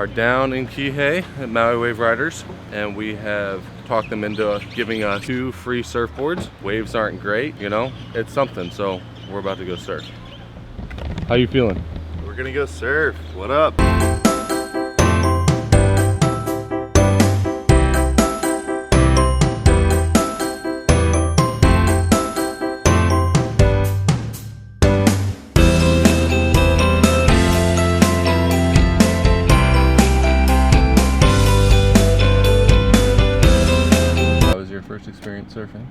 are down in Kihei at Maui Wave Riders, and we have talked them into giving us 2 free surfboards. Waves aren't great, you know, it's something, so we're about to go surf. How you feeling? We're gonna go surf. What up? First experience surfing?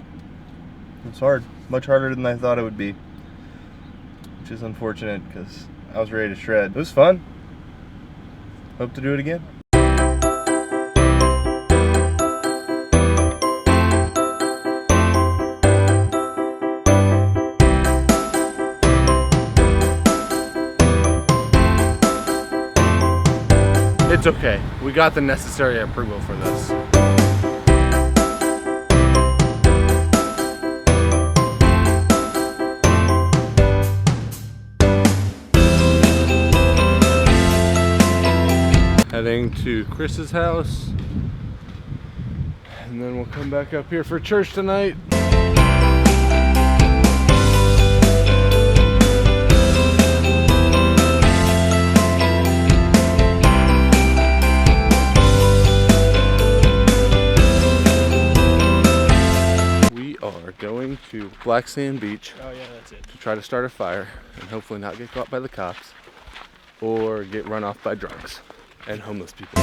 It's hard. Much harder than I thought it would be. Which is unfortunate because I was ready to shred. It was fun. Hope to do it again. It's okay. We got the necessary approval for this. Heading to Chris's house, and then we'll come back up here for church tonight. We are going to Black Sand Beach. Oh yeah, that's it. To try to start a fire and hopefully not get caught by the cops or get run off by drunks and homeless people.